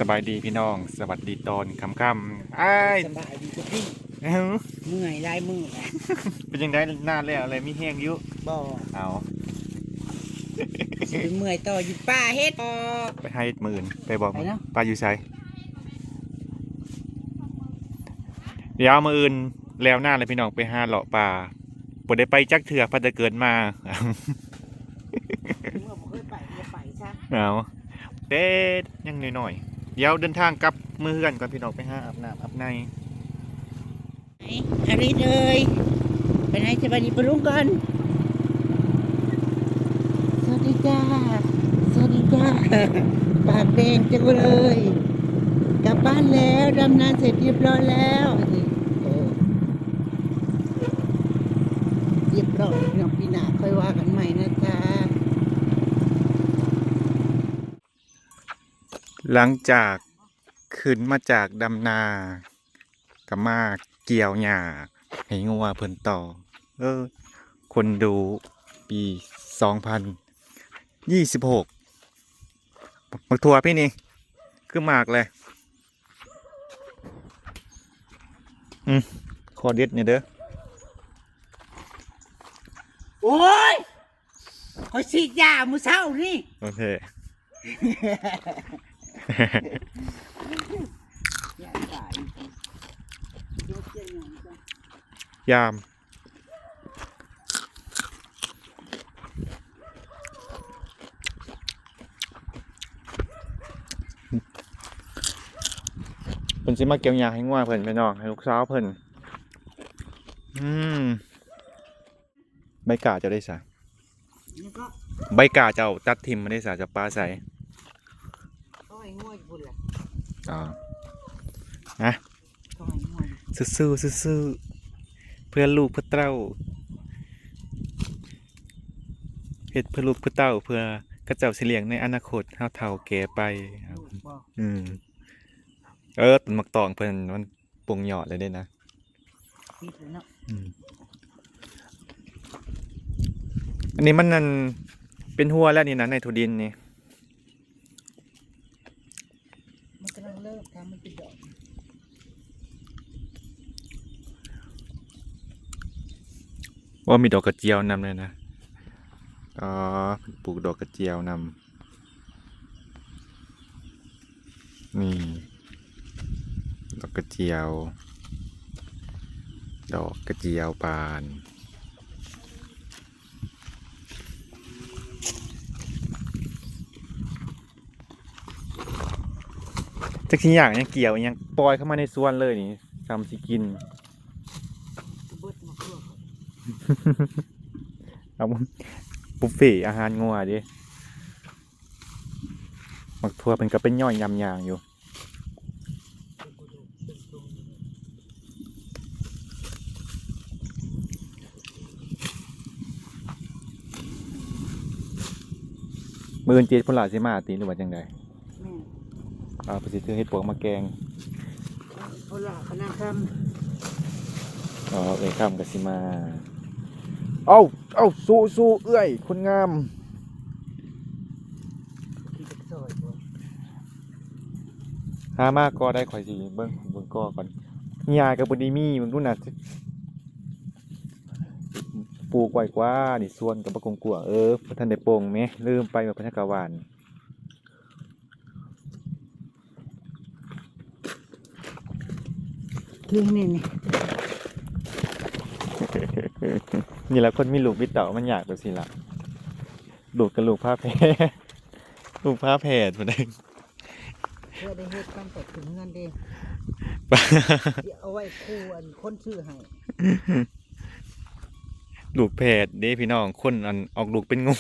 บายดีพี่น้องสวัสดีตอนค่ำๆไอ้ายสบายดีทุกที่ เอ้า เมื่อยได้มือแหละ เป็นยังไงนานแล้วอะไรมีแห้งอยุ บ่ เอา สิไปเมื่อยต่ออยู่ป่าเฮ็ดบ่ ไปให้หมื่นไปบอก ไป มัน เนาะ ปลาอยู่ไสเดี๋ยวมืออื่นแล้วหน้าเลยพี่น้องไปหาเลาะปลาบ่ได้ไปจักเถื่อพัดจะเกิดมา เมื่อบ่เคยไปอย่าไปซะ เอาเด็ดยังหน่อยๆเดี๋ยวเดินทางกลับมือกันก่อนพี่น้องไปหาอาบน้ำอาบใน อาริเอ้ยไปไหนสบายดีปะลุงก่อนสวัสดีจ้าสวัสดีจ้าปากแดงจังเลยกลับบ้านแล้วดำนาเสร็จเรียบร้อยแล้วเออเรียบร้อยเนาะพี่หนาค่อยว่ากันใหม่นะจ๊ะ หลังจากขึ้นมาจากดำนากับมาเกี่ยวหญ้าให้งัวเพิ่นต่อ คนดูปี2026มักทัวพี่นี่คือมากเลยขอเด็ดเนี่ยเด้อ โอ้ยคอยฉีดยามื้อเช้านี่ โอเค ยาตายยกเจ้าหยังจ้ะ ยามเพิ่นสิมาเกี่ยวหญ้าให้งัวเพิ่นไปน้องให้ลูกสาวเพิ่นใบกาเจ้าได้ซะ แล้วก็ ใบกาเจ้าตัดทิมมาได้ซะจะปลาใส่ ต้องให้ง่วยอยู่พุ่นแหละ อ๋อ ต้องให้ง่วยอยู่ สู้ๆเพื่อลูกเพื่อเต้าเฮ็ดเพื่อลูกเพื่อเต้าเพื่อกระเจ้าสิเลี้ยงในอนาคตเฮาเฒ่าแก่ไปครับ ลูกบ่ ต้นมักตองเพิ่นมันปรุงยอดเลยเด้นะ ปิดแล้วเนาะ อันนี้มันนั่นเป็นหัวแล้วนี่นะในถั่วดินนี่ มันกำลังเริ่มทำมันเป็นดอก ว่ามีดอกกระเจียวนำเลยนะอ๋อปลูกดอกกระเจียวนำนี่ดอกกระเจียว ดอกกระเจียวบานจักทีอย่างยังเกี่ยวยังปล่อยเข้ามาในสวนเลยนี่ทำสิกิน เบิดมาครัวก่อน เอาบุฟเฟ่ต์อาหารงัวดิมักทั่วเป็นก็เป็นย่อยยำยางอยู่มือเจ็ดพนหลาสิมาตีหรือว่าจังใด แม่ เอาไปสิซื้อเฮ็ดปวกมาแกง เอาล่ะคณะค อ๋อเอ้ยข้ามกับสิมาเอาสู้เอื้อยคนงาม ำที่จะซอยบ่ หามากก็ได้ข่อยสิเบิ่งก็ก่อนยากับบ่ดีมีมึงดูน่ะปลูกไว้กว่านี่สวนกับบ่กงกัวบ่ทันได้โป่งแหมลืมไปว่าพระกวาน คือนี่นี่ นี่แหละคนมีลูกมีเต่ามันอยากแบบสิล่ะลูกกับลูกผ้าแพร ลูกผ้าแพรบ่ได้ เพื่อได้เฮ็ดกันแต่ถึงเงินเด้เดี๋ยวเอาไว้คู่อันคนชื่อให้ ลูกแพรเด้พี่น้องคนอันออกลูกเป็นงู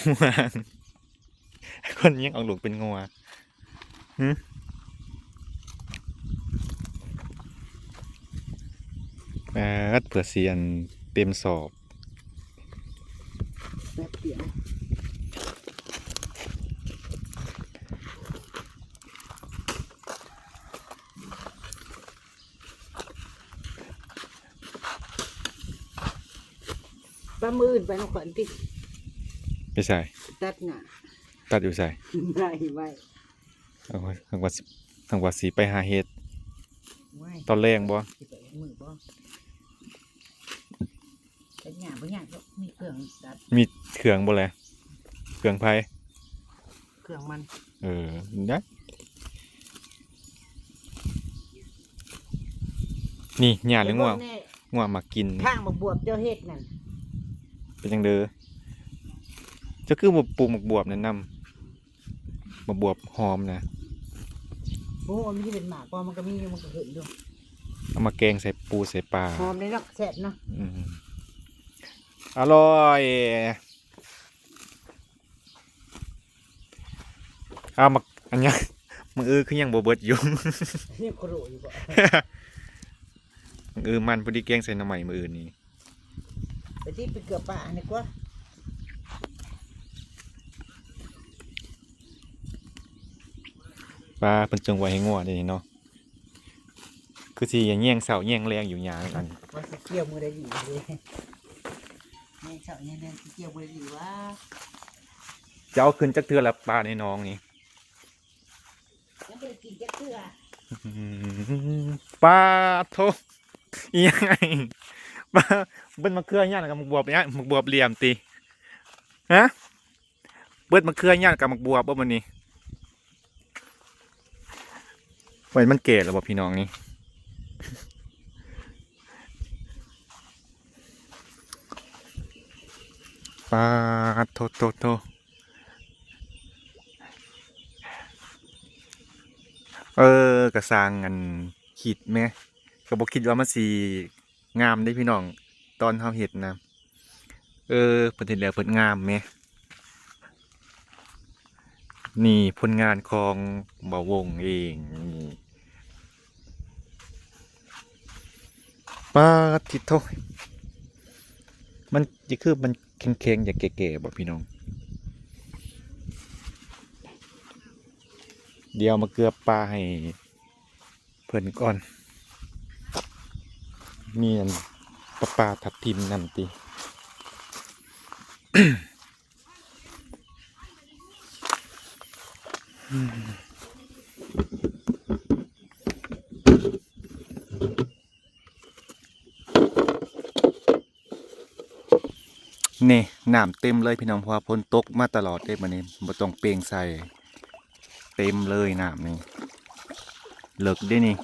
คนยังออกลูกเป็นงูเผื่อเสียนเต็มสอบ แป๊บเดียวป้ามืออื่นไปน้องขวัญติ ไม่ใช่ ตัดหน้า ตัดอยู่ใส่ ไว้ไว้ เอาไว้ว่า ทั้งว่าสิไปหาเฮ็ด ว้าย ตอนแรงบ่ สิไปมือบ่เป็นหยังบ่หยังก็มีเครื่องตัด มีเครื่องบ่แลเครื่องไผ เครื่องมัน ได้นี่หญ้าหรือง่วง แน่ ง่วงมากินนี่ ข้างบักบวบเจ้าเฮ็ดนั่น เป็นจังเด้อเจะคือบ่ปลูกหมกบวบแนะนำหมกบวบหอมนะ โอ้มันสิเป็นหมากบ่มันก็มีอยู่มันก็เห็นอยู่ เอามาแกงใส่ปูใส่ปลา หอมได้เนาะแซ่บเนาะ อืมอร่อยเอามาอันเนี้ยมือคือยังบ่เบิดอยู่ นี่โคโรอยู่บ่ มันพอดีแกงใส่หน้ำใหม่มืออื่นนี่ ไปที่ไปเกือบป่านี่กว่า ปลาเป็นจงไว้ให้งัวได้เนาะคือสิอย่างแย่งเสาแย่งแรงอยู่อย่างอัน ว่าสิเกี่ยวมือได้ดีเลยแม่เจ้าเนี่ยสิเกี่ยวมือได้ดีว่า จะเอาขึ้นจักเทือละปลาในน้องนี่ ยังบ่ได้กินจักเทื่อ ปลาโทอีหยังไงปลาเบิ้ลมะเขือย่านกับหมกบวบเนี่ยหมกบวบเหลี่ยมตีฮะเบิ้ลมะเขือย่านกับหมกบวบบ่มันนี่ไว้มันเกศหรอบ่พี่น้องนี่ปลาโทกระสร้างอันคิดไหมก็บอกคิดว่ามันสีงามได้พี่น้องตอนเฮาเห็ดนะเพิ่นเห็นแล้วเพิ่นงามไหมนี่ผลงานของบ่าววงเองนี่ปาทิโทมันจะคือมันแข็งๆอย่าแก่ๆบ่พี่น้องเดี๋ยวมาเกลือปลาให้เพิ่นก่อน มีอันปลาทับทิมนำตินี่น้ำเต็มเลยพี่น้องเพราะว่าฝนตกมาตลอดเด้บัดนี้บ่ต้องเปล่งใส่เต็มเลยน้ำนี่เลิกได้นี่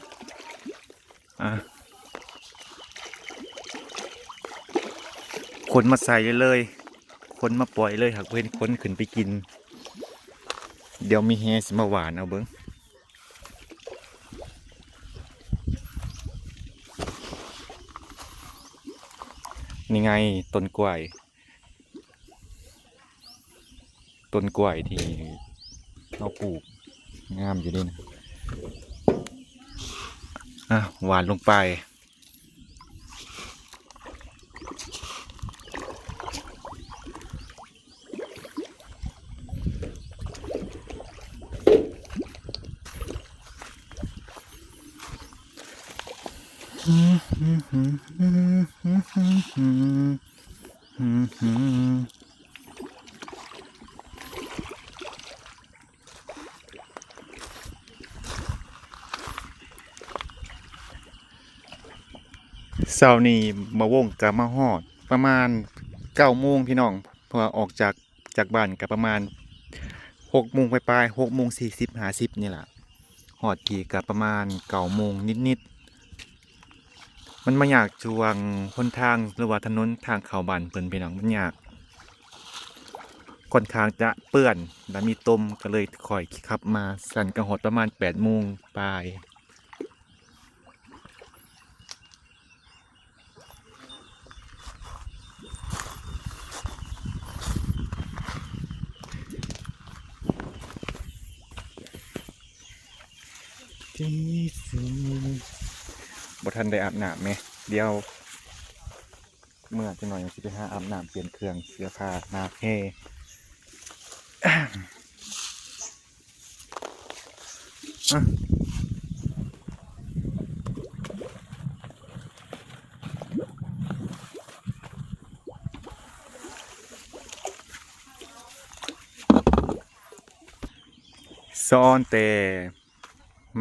คนมาใส่เลยคนมาปล่อยเลยหากเพื่อนคนขึ้นไปกินเดี๋ยวมีแฮสิมาหวานเอาเบิ้งนี่ไงต้นกล้วยที่เราปลูกงามอยู่นี่นะหวานลงไปเช้านี้มาวงกับมาฮอดประมาณ9 โมงพี่น้องเพราะว่าออกจากบ้านกับประมาณ6 โมงปลายๆ6:40 50นี่แหละฮอดกี่กับประมาณ9 โมงนิดๆมันมาอยากจวงหนทางหรือว่าถนนทางเข้าบ้านเพิ่นพี่น้องมันยากค่อนข้างจะเปื้อนและมีตมก็เลยค่อยขับมาสั่นกระหดประมาณ8 โมงปลายที่สุดบ่ทันได้อาบน้ำไหมเดี๋ยวเมื่อจะหน่อยสิไปหาอาบน้ำเปลี่ยนเครื่องเสื้อผ้าหน้าแพร่ซ้อนแต่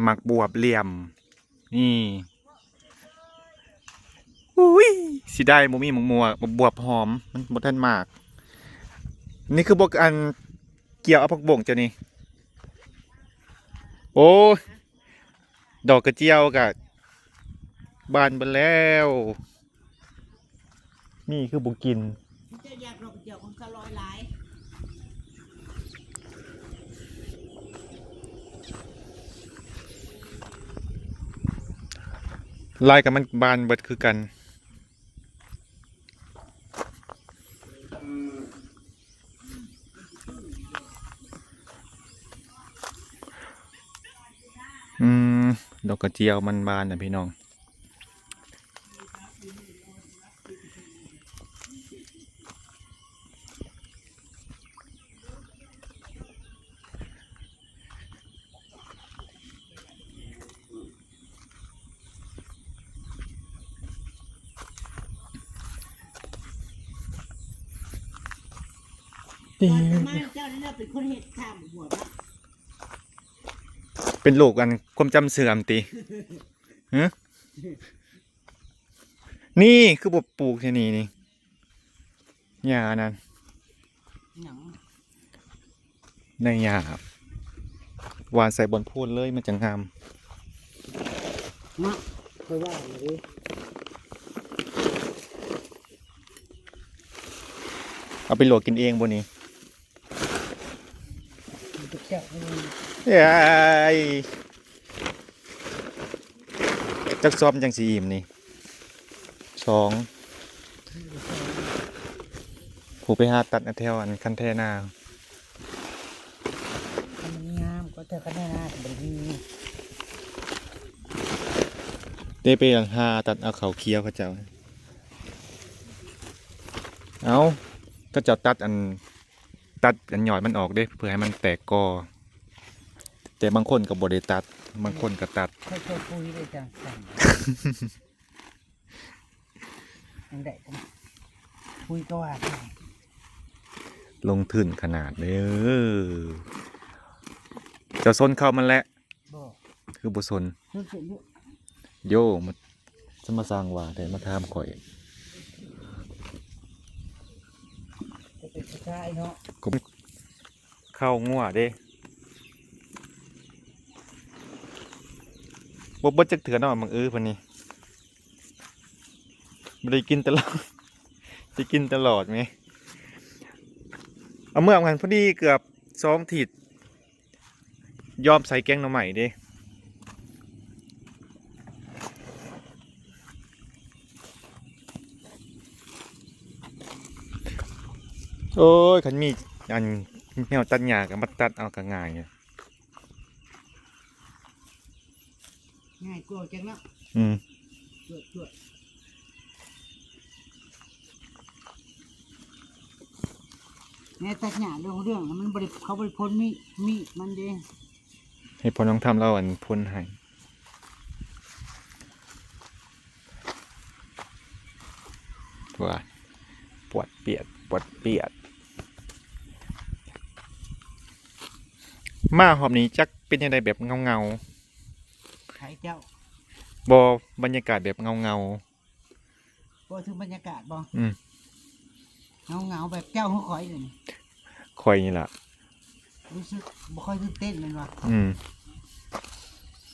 หมักบวบเหลี่ยมนี่อุ้ยสิได้บ่มีหมกมัวบวบหอมมันบ่ทันมากนี่คือบ่อันเกี่ยวเอาผักบ่งเจ้านี่โอ้ยดอกกระเจียวกะบานเบิดแล้วนี่คือบ่กิน เจ้าอยากดอกเจียวของสลอยหลาย ลายกับมันบานเบิดคือกันดอกกระเจียวมันบานนะพี่น้องมาเจ้านี่เป็นคนเห็ดข้ามหัวปะ เป็นโรคอันความจำเสื่อมติฮะนี่คือบ่ปลูกที่นี่นี่หญ้านั่น หนัง ในหญ้าครับหวานใส่บนพูนเลยมันจะงาม มะไปว่าเลย เอาไปโหลดกินเองบนนี้ จะแค่นี้ เอ้ยจักซ้อมจังสีอิ่มนี่2ผู้ไปหาตัดอันแถวอันคันแทนา มันงามก็เธอก็น่าแบบนี้ ได้ไปหาตัดเอาเขาเคี้ยวเขาเจ้าเอาก็เจ้าตัดอันหยอดมันออกเด้เพื่อให้มันแตกกอแต่บางคนก็บ่ได้ตัดบางคนก็ตัด ค่อยๆคุยเลยจังสั่งยังได้กันคุยก็ว่าไป ลงทุนขนาดเด้อเจ้าซนเข้ามันแหละ บอก คือบ่ซน รู้สึกเยอะ โยมันจะมาสร้างว่าแต่มาถามข่อย จะเป็นผู้ชายเนาะ ก็เข้างัวเด้บ่จักเถื่อเนาะมังพันนี้บ่ได้กินตลอด จะกินตลอดไหมเอาเมื่อกันพอดีเกือบ2 ถิดยอมใส่แกงหน่อใหม่เด้โอ้ยขันมีอันแนวตัดหญ้ากับมาตัดเอาก็ง่ายเนี่ย ง่ายกว่าจังเนาะ อืม จวดแม่ตัดหญ้าเรื่องมันบริเขาบริพ้นมีมันเด้ ให้พอน้องทำเราอันพ่นให้ว่าปวดเปียดมาหอบนี้จักเป็นยังไงแบบเงา ไข่เจ้า บอบรรยากาศแบบเงา พอถึงบรรยากาศบ่ อืม เงาแบบเจ้าหัวคอยเลย คอยนี่ล่ะ รู้สึกบ่ค่อยตื่นเต้นเลยว่ะ อืม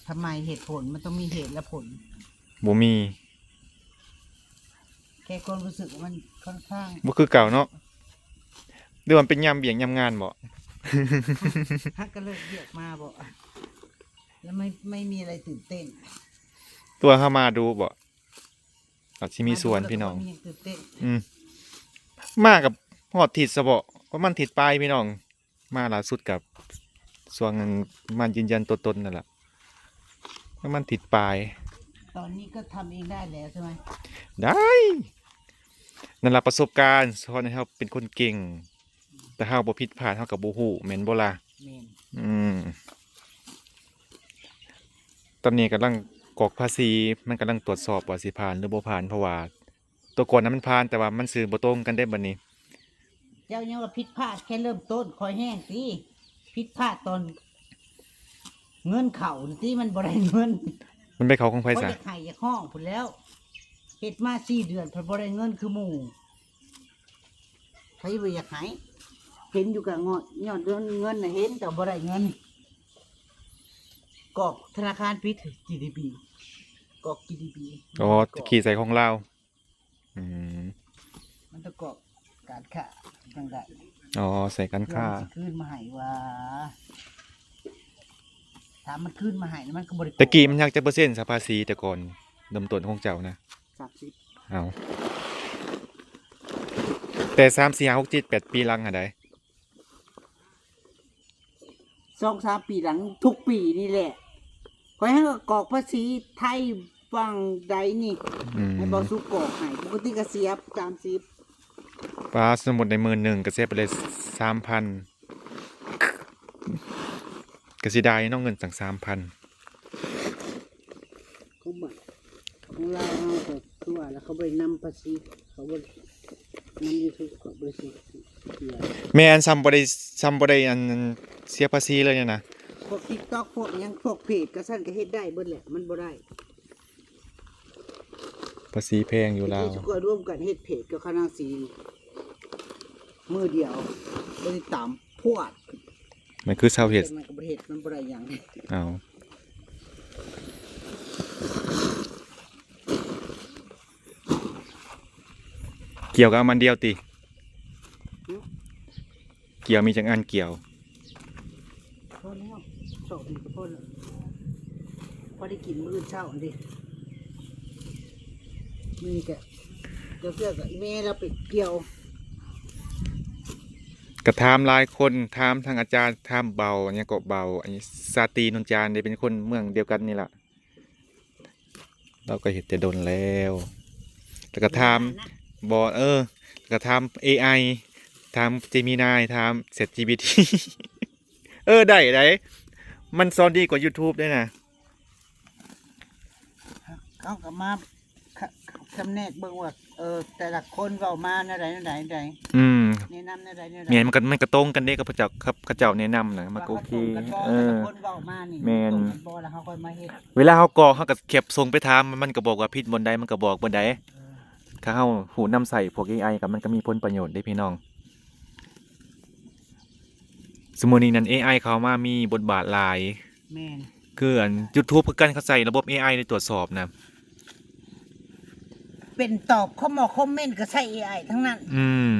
ทำไมเหตุผลมันต้องมีเหตุและผล บ่มี แค่ความรู้สึกว่ามันค่อนข้าง บ่คือเก่าเนาะหรือมันเป็นยามเบียงยามงานบ่ ฮักก็เลิกเรียกมาบ่แล้วไม่มีอะไรตื่นเต้น ตัวเข้ามาดูบ่อาจสิมีส่วนพี่น้อง มีย่าตื่นเต้น อืมมากับฮอดทิศซะบ่ประมาณทิศปลายพี่น้อง มาล่าสุดกับส่วนนั้นมันยืนยันตัวตนนั่นแหละประมาณทิศปลาย ตอนนี้ก็ทำเองได้แล้วใช่ไหม ได้นั่นล่ะประสบการณ์สอนให้เฮาเป็นคนเก่ง แต่เฮาบ่ผิดพลาดเฮาก็บ่ฮู้แม่นบ่ล่ะ เมน ตอนนี้กำลังกรอกภาษีมันกำลังตรวจสอบว่าสิผ่านหรือบ่ผ่านเพราะว่าตัวก่อนนั้นมันผ่านแต่ว่ามันสื่อบ่ตรงกันได้บัดนี้ เจ้ายังว่าผิดพลาดแค่เริ่มต้นคอยแห้งสิผิดพลาดตอน เงินเข่าที่มันบ่ได้เงิน มันไปเขาของไผ เพราะ ซะ จะไข่จากห้องพุ่นแล้วเฮ็ดมา4 เดือนเพิ่นบ่ได้เงินคือหมู่ใครบ่อยากให้เห็นอยู่กับงอดยอดเงินน่ะเห็นแต่บ่ได้เงินกอกธนาคารปิด GDP กอก GDP อ๋อขี่ใส่ของเราอืม มันตะกอกการค้าจังได๋ อ๋อใส่กันค่า สิคืนมาให้ว่าถ้ามันคืนมาให้มันก็บ่ได้ ตะกี้มันอยากจะเปอร์เซ็นต์สภาษีแต่ก่อนเริ่มต้นของเจ้านะ 30 เอาแต่3 4 5 6 7 8 ปีหลังหาได้ 2-3 ปีหลังทุกปีนี่แหละขอยให้กอกภาษีไทยฝั่งใดนี่ อืม ให้บ่สุกกอกให้ปกติก็เสียบ30 ป้าสมมุติใน10,000ก็เสียไปเลย 3,000ก็สิได้เนาะเงินตั้ง 3,000 เขาบอกของเราเอาแต่ตัวแล้วเขาไปนำภาษีเขาบรินำยูทูบเขาบริษัทเสีย แม่นซ้ำบ่ได้อันเสียภาษีเลยเนี่ยนะ พวกติ๊กต็อกพวกหยังพวกเพจก็สั่นก็เฮ็ดได้เบิดแหละมันบ่ได้ ภาษีแพงอยู่แล้ว ที่ก็ร่วมกันเฮ็ดเพจกับคณะสีมือเดียวบ่ได้ตามพวด มันคือชาวเฮ็ด แต่มันก็บ่เฮ็ดมันบ่ได้หยัง เอาเกี่ยวกับมันเดียวติ เกี่ยวมีจังอันเกี่ยว พอแล้วสอบนี่ก็พอแล้วพอได้กินมื้อเช้าอันดิมื้อนี้ก็เจ้าเสื้อกับอีแม่เราไปเกี่ยว กระทามหลายคนทามทางอาจารย์ทามเบาอันนี้ก็เบาอันนี้สาตรีนนจารได้เป็นคนเมืองเดียวกันนี่แหละเราก็เห็นแต่ดนแล้วแต่ก็ทามบอแล้วก็ทาม AI ทาม Gemini ทาม ChatGPT ได้มันสอนดีกว่า YouTube ด้วยนะ เขาก็มาคำแนกเบิ่งว่าแต่ละคนเว้ามาแนวใดแนวใดแนวใด อืม แนะนำแนวใดแนวใด แม่นมันก็ตรงกันเด้กับพระเจ้าครับพระเจ้าแนะนำนะมันก็โอเค ว่าขาตรงกันบ่ เอ แต่ อ ละคนเว้ามานี่ แม่น ตรงกันบ่แล้วเขาค่อยมาเฮ็ด เวลาเขากรอกเขาก็เก็บส่งไปถามมันก็บอกว่าผิดบนใดมันก็บอกบนใด ถ้าเฮาหูนำใส่พวก AI กับมันก็มีผลประโยชน์ได้พี่น้อง สมมุตินี้นั้น AI เขามามีบทบาทหลาย แม่น คืออัน YouTube คือกันเขาใส่ระบบ AI ในตรวจสอบนะ เป็นตอบคอมเมนต์ก็ใช้ AI ทั้งนั้น อืม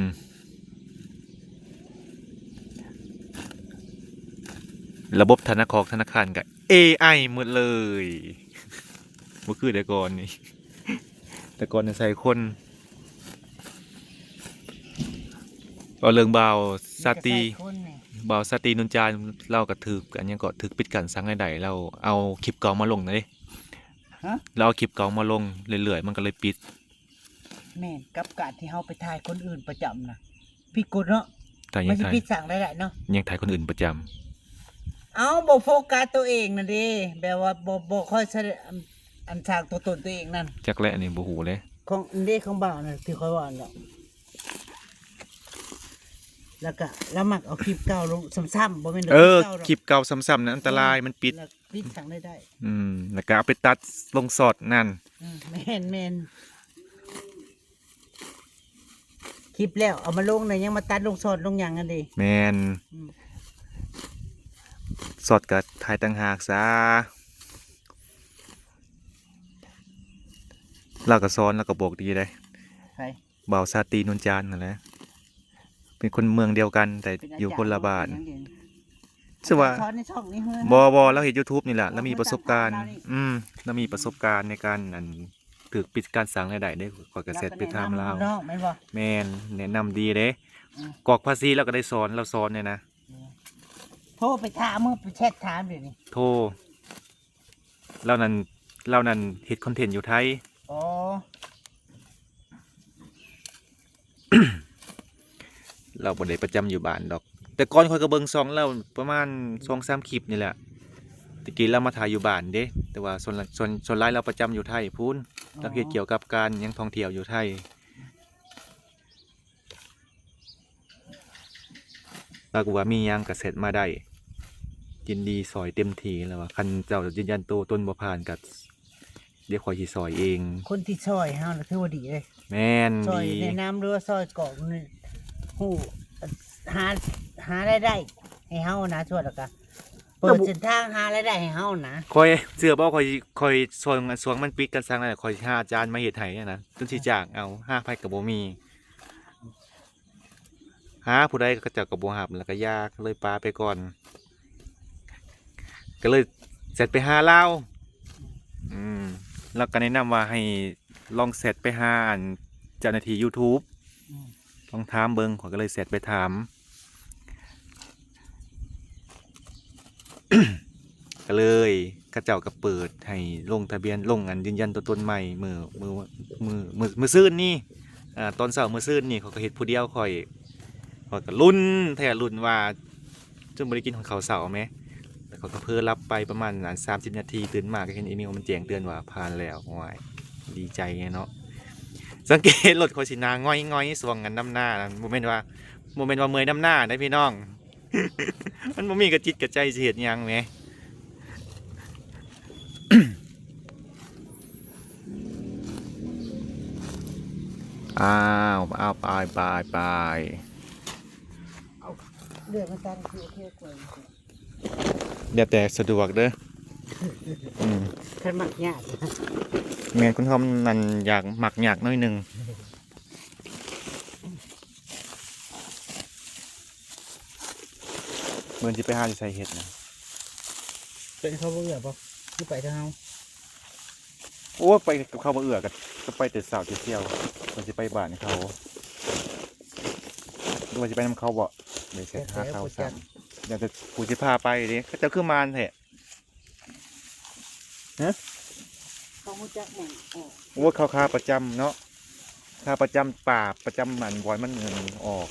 ระบบธนาคารกับ AI หมดเลยบ่คือแต่ก่อนนี่ แต่ก่อนใส่คนก็เรื่องบ่าวสาตรี มีแต่ใช้คนนี่ บ่าวสตรีนุนจานเราก็ถึกอันยังก็ถึกปิดกันสังให้ใดเราเอาคลิปเก่ามาลงนะเด้ ฮะ เราเอาคลิปเก่ามาลงเรื่อยๆมันก็เลยปิด แม่นกับการที่เฮาไปถ่ายคนอื่นประจำน่ะพี่กดเนาะ แต่ยั มัน ง สิ ถ่าย ผิดสั่งได้เนาะ ยังถ่ายคนอื่นประจำ เอาบ่โฟกัสตัวเองน่ะเด้แบบว่าบ่ค่อยแสดงอันฉากตัวตนตัวเองนั่น จักและอันนี้บ่ฮู้เลย ของอันเด้ของบ่าวน่ะที่ค่อยว่าแล้วแล้วก็แล้วมักเอาคลิปเก่าลงซ้ำๆบ่แม่น คลิปเก่าซ้ำๆนั้นอันตรายมันปิด แล้วปิดสั่งได้ แล้วก็เอาไปตัดลงสอดนั่น แม่นคลิปแล้วเอามาลงน่ะยังมาตัดลงสอดลงหยังกันดิ แม่น อืม สอดก็ถ่ายต่างหากซะเราก็สอนแล้วก็บอกดีได้ ใคร บ่าวสตรีนุนจานนั่นแหละเป็นคนเมืองเดียวกันแต่ เป็นอา อยู่ จาร คนละบ้าน ยังเห็น ซึ่งว่า สอนในช่องนี้เฮ้ย บเราเห็น YouTube นี่แหละแล้วมีประสบการณ์ แล้วมีประสบการณ์ในการถือปิดการสั่งรายได้ได้กว่ากระเซ็ตไปทำเรา น้องแม่นบ่ แม่นแนะนำดีเด้ อืม กรอกภาษีแล้วก็ได้สอนเราสอนเนี่ยนะ โทรไปถามมึงไปแชทถามเดี๋ยวนี้ โทรเรานั้นเฮ็ดคอนเทนต์อยู่ไทย อ๋อ เราบ่ได้ประจำอยู่บ้านดอก แต่ก่อนค่อยก็เบิ่งซองเราประมาณ 2-3 คลิปนี่แหละตะกี้เรามาถ่ายอยู่บ้านเด้แต่ว่าส่วนหลายเราประจำอยู่ไทยพูนเราเฮ็ดเกี่ยวกับการยังท่องเที่ยวอยู่ไทยเราก็ว่ามีหยังก็เสร็จมาได้ ยินดีซอยเต็มที่แล้วว่าคันเจ้ายืนยันตัวตนบ่ผ่านก็เดี๋ยวข่อยสิซอยเอง คนที่ซอยเฮาน่ะถือว่าดีเลย แม่น ซอย ดี แนะนำหรือว่าซอยกรอกนี่ฮู้หาหารายได้ให้เฮานะช่วยแล้วก็เปิดเส้นทางหารายได้ให้เฮานะ ข่อยเชื่อบ่ข่อยสวงมันปิดกันซังนั่นแหละข่อยหาอาจารย์มาเฮ็ดให้อะนะจนสิจ้างเอา5,000ก็บ่มีหาผู้ใดก็เจ้าก็บ่รับแล้วก็ยากเลยปาไปก่อน ก็เลยเสร็จไปหาลาวแล้วก็แนะนำว่าให้ลองเสร็จไปหาอันเจ้าหน้าที่ YouTube อืม ลองถามเบิ่งข้อยก็เลยเสร็จไปถาม ก็เลยเขาเจ้าก็เปิดให้ลงทะเบียนลงอันยืนยันตัวตนใหม่มือซื่นนี่ตอนเช้ามือซื่นนี่เขาก็เฮ็ดผู้เดียวข่อยก็ลุ้นแท้ลุ้นว่าจนบ่ได้กินของเขาวเช้าแหมแล้วเขาก็เพิ่นรับไปประมาณ30 นาทีตื่นมาก็เห็นอีเมลมันแจ้งเตือนว่าผ่านแล้วโอ้ยดีใจไงเนาะสังเกตรถข่อยสิหน้าง้อยๆสวงกันนำหน้านั่นบ่แม่นว่าเมื่อยนำหน้าได้พี่น้อง มันบ่มีกระจิตกระใจสิเฮ็ดหยังแหม อ้าวไป เลือกมาตั้งคือโอเคกว่า เดี๋ยวแต่สะดวกเด้ออืม คันมักยาก แม่นคุณทอมนั่นอยากหมักอยากหน้อยหนึงเหมือนสิไปหาสิใส่เห็ดนะ เป็นเขาบ่เอื้อบ่คือไปทางเฮา โอ้ไปกับเขาบ่เอื้อก็ไปแต่สาวแต่เที่ยวมันสิไปบ้านเขาหรือว่าสิไปนำเขาบ่เดี๋ยวสิหาเขาซ้ํอยากจะกูสิพาไปเด้เขาเจ้าคือมารแท้ เขาฮู้จักแม่นออก โอ้เขาค้าประจำเนาะค้าประจำป่าประจำมันบอยมันเงินออก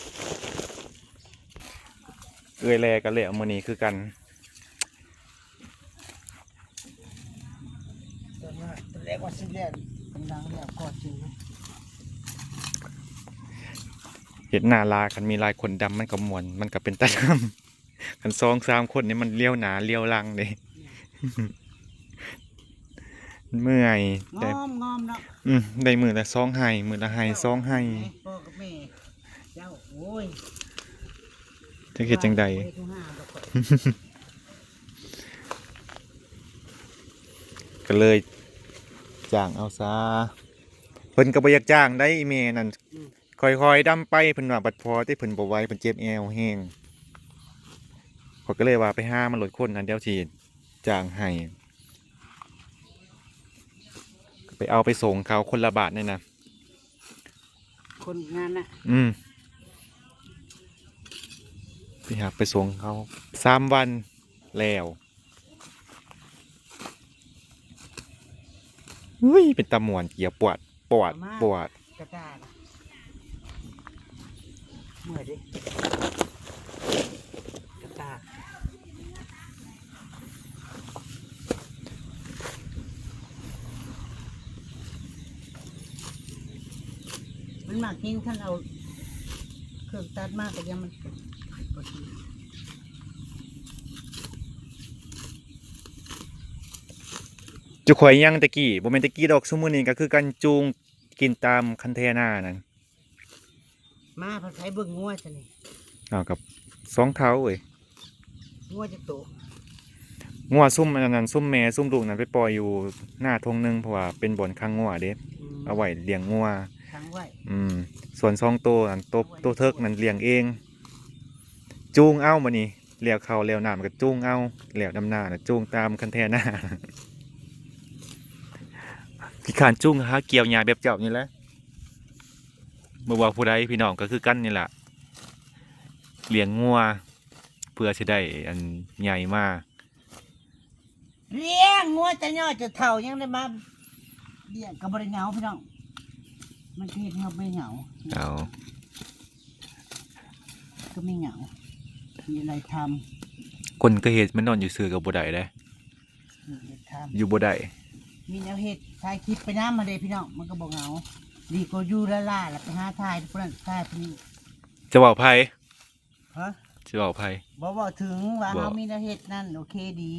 เอ้ยแลกันเลยมื้อนี้คือกัน ตอนแรกว่าสิเรียนกำลังเรียกก่อนจริง เห็นหน้าลากันมีลายคนดำมันก็มวนมันก็เป็นตาดำกัน2-3คนนี่มันเลี้ยวหนาเลี้ยวหลังเด้ เมื่อย ง แต่ อมเนาะ ได้มือละ2ให้มือละให้2ให้ พ่อกับแม่เจ้าโอ้ย จะเฮ็ดจังใด บ่ไทุกห้าดอกข้อย ก็เลยจ้างเอาซะเพิ่นก็บ่อยากจ้างได้อีแม่นั่นค่อยๆดำไปเพิ่นว่าบัดพอที่เพิ่นบ่ไหวเพิ่นเจ็บแอวแห้งข้อยก็เลยว่าไปหามันลดคนนั้นเดี๋ยวสิจ้างให้ไปเอาไปส่งเขาคนละบาทนี่นะ คนงานน่ะ ไปหาไปส่งเขา3 วันแล้วอุ้ยเป็นตาม่วนเกี่ยวปวด กระตาน่ะเมื่อยดิกระตามันมากจริงท่านเอาเครื่องตัดมากก็ยังมันบ่ดี จุข่อยยังตะกี้บ่แม่นตะกี้ดอกซุมื้อนี้ก็คือกันจูงกินตามคันเทนานั่น มาเพันใช้เบิ่งงัวซะนี่ เอากับ2เท้าเว้ย งัวจะโต งัวซุ่มอันนั้นซุ่มแม่ซุ่มลูกนั้นไปปล่อยอยู่หน้าทงหนึงเพราะว่าเป็นบ่อนค้างงัวเด้เอาไว้เลี้ยงงัว ค้างไว้ ส่วน2ตัวอันตัวเทิกนั่นเลี้ยงเอง จูงเอาบัดนี้เลี้ยวเข้าเลี้ยวน้ำก็จูงเอาเลี้ยวดำหน้าน่ะจูงตามคันเทนาขี้ขานจูงหาเกี่ยวหญ้าแบบเจ้านี่แหละบ่ว่าผู้ใดพี่น้องก็คือกันนี่ล่ะเลี้ยงงัวเพื่อสิได้อันใหญ่มา เลี้ยงงัวจะย่อจะเฒ่ายังได้มาเลี้ยงก็บ่ได้เหงาพี่น้องมันเฮ็ดให้เราไม่เหงา เอา ก็ไม่เหงามีอะไรท คนก็เฮ็ดมันนอนอยู่ซื่อก็บ่ได้เด้ ำมีอะไรท อยู่บ่ได้ ำมีแนวเฮ็ดถ่ายคลิปไปน้ำมาเลยพี่น้องมันก็บ่เหงาดีกว่าอยู่ละล่าแล้วไปหาถ่ายพวกนั้นถ่ายพวกนี้ จะเว้าไผ ฮะ สิบอกไผ บ่ถึงว่า บ่ เฮามีแนวเฮ็ดนั่นโอเคดี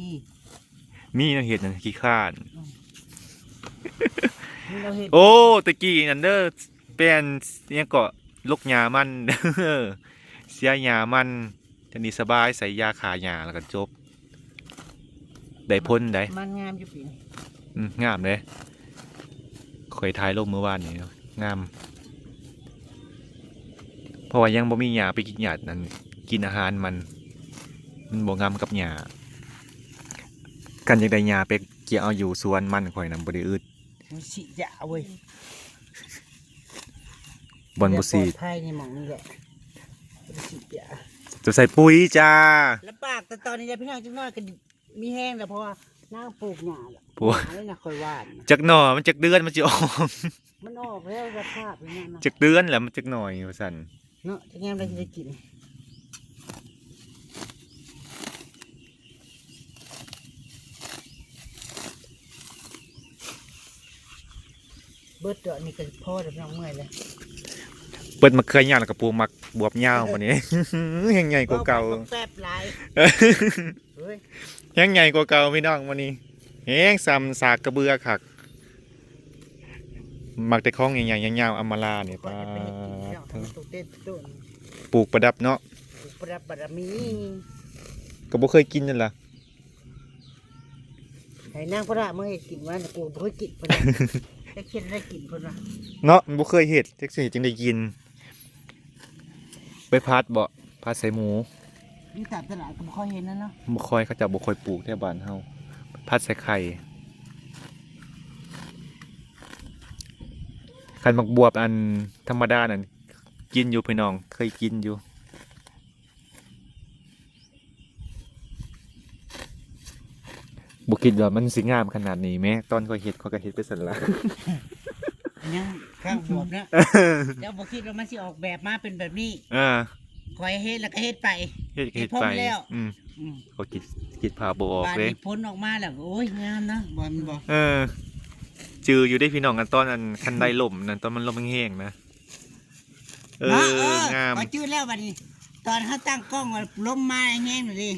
มีแนวเฮ็ดนั่นขี้ข้าน มีแนวเฮ็ด โอ้ตะกี้นั่นเด้อเป็นอิหยังก็ลกหญ้ามัน เด้อเสียหญ้ามันทีนี้สบายใส่ยาฆ่าหญ้าแล้วก็จบได้ผลได้ มันงามอยู่ปีนี้ งามเลยข่อยถ่ายรูปเมื่อวานนี่เนาะงามเพราะว่ายังบ่มีหญ้าไปกินหญ้านั่นกินอาหารมันบ่งามกับหญ้ากันจังได้หญ้าไปเกี่ยวเอาอยู่สวนมันข่อยนำบ่ได้อึด มันสิยะเว้ย บ่อนบ่ซี ปลอ ด ดภัยในหม่องนี้แหละมันสิยะ จะใส่ปุ๋ยจ้า แล้วปากแต่ตอนนี้พี่น้องจังน้อยก็มีแห้งแล้วเพราะว่านางปลูกหญ้าแล้ว ปลูก หญ้าเลยนะค่อยว่านนะ จักหน่อมันจักเดือนมันสิออก มันออกแล้วสภาพอย่างนั้นนะ จักเดือนแหล้วมันจักหน่อยว่าซั่น เนาะจะแง้มได้สิได้กินเบิดดอกนี่ก็พอแล้วพี่น้องเมื่อยเลย เปิดมะเขือยาวแล้วก็ปลูกมักบวบยาวบัดนี้ แฮงใหญ่กว่าเก่า แป๊บหลายเฮ้ย แฮงใหญ่กว่าเก่าพี่น้องวันนี้แฮงซ้ำสากกระเบือคักมักแต่ของใหญ่ๆยาวๆอำมาลานี่ ก็ ปา จะไปเฮ็ดกินพี่น้อง เถอะ ตุเต้นตุน ปลูกประดับเนาะ ประดับบารมี ก็บ่เคยกินนั่นล่ะ ให้นางพระเมื่อเฮ็ดกินว่าน่ะกูบ่เคยกินเพิ่น จะเค็ดได้กินเพิ่นว่า เนาะบ่เคยเฮ็ดจักสิจึงได้กิน ไปพัดบ่พัดใส่หมู อยู่ตามตลาดก็บ่ค่อยเห็นนะเนาะ บ่ค่อยเขาเจะบ่ค่อยปลูกแถวบ้านเฮาพัดใส่ไข่คันมักบวบอันธรรมดานั่นกินอยู่พี่น้องเคยกินอยู่บ่คิดว่ามันสิงามขนาดนี้แม้ตอนข้อยเฮ็ดข้อยก็เฮ็ดไปซั่นล่ะ อันยังข้างบวบนะเดี๋ยวบ่คิดว่ามันสิออกแบบมาเป็นแบบนี้ อ่า คอยเฮ็ดแล้วก็เฮ็ดไป เฮ็ดก็เฮ็ด เฮ็ดพร้อ ไป มแล้ว อืม อืม เขาคิดพาบ่ออก บาน เด้ นี้พ้นออกมาแล้วโอ้ยงามนะบ่มันบ่ จืออยู่ได้พี่น้องกันตอนอันคันไดล่มนั่นตอนมันลมแห้งๆนะงาม พอจื้อแล้วบัดนี้ ตอนเขาตั้งกล้องว่าลมมาแห้งๆหน่อยดิ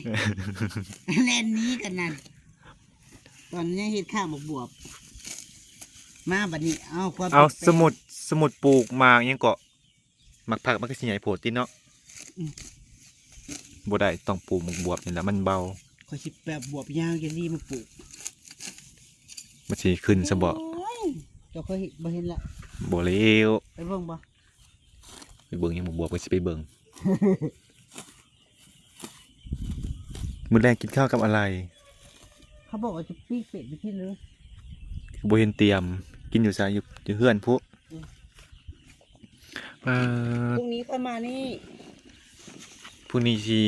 แล่นหนี้กันนั่นตอนนี้เฮ็ดข้าวบวบๆมาบัดนี้เอาความ เอา ปลี่ยนแปลง สมุดปลูกหมากยังเกาะหมักผักมันก็สิใหญ่โพดติเนาะ อืม บ่ได้ต้องปลูกหมกบวบนี่แหละมันเบา ข้อยสิแบบบวบยาวอย่างนี้มาปลูก มันสิขึ้นซะบ่ โอ้ยเจ้าเคยเห็นบ่เห็นละ บ่เลว ไปเบิ่งบ่ ไปเบิ่งยังหมกบวบก็สิไปเบิ่ง มื้อแรกกินข้าวกับอะไร เขาบอกว่าจะปิ้งเป็ดไปที่เลย บ่เห็นเตรียมกินอยู่ซะอยู่เฮือนพุเอ่อ พรุ่งนี้ค่อยมานี่ พรุ่งนี้สิ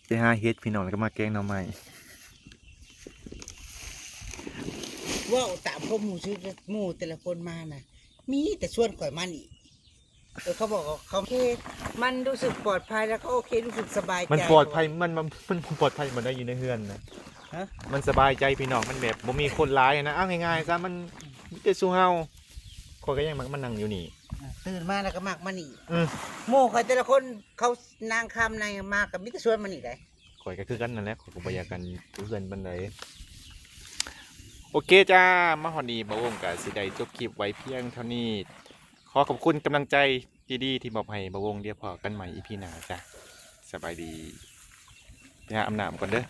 ไปหาเฮ็ดพี่น้องแล้วก็มาแกงหน่อไม้ ว่าตามข้อมูลชื่อหมู่แต่ละคนมาน่ะ มีแต่ชวนข่อยมานี่เขาบอกว่าเขาโอเคมันรู้สึกปลอดภัยแล้วก็โอเครู้สึกสบายใจ มันปลอดภัยมันปลอดภัยมันได้อยู่ในเฮือนนะ ฮะ มันสบายใจพี่น้องมันแบบบ่มีคนร้ายนะอ้าวง่ายๆซะมันมีแต่สู้เฮาคนก็ยังมักมานั่งอยู่นี่ ตื่นมาแล้วก็มากมานี่ อืม หมู่ข่อยแต่ละคนเขานางคำนางมากับมิตรชวนมานี่ได้ ข่อยก็คือกันนั่นแหละข่อยก็บ่อยากกันอยู่เฮือนปานใดโอเคจ้ามาฮอดนี้บ่าวงก็สิได้จบคลิปไว้เพียงเท่านี้ขอขอบคุณกำลังใจดีๆที่มอบให้บ่าวงเดี๋ยวพอกันใหม่ EP หน้าจ้ะสบายดีไปหาอาบน้ำก่อนเด้อ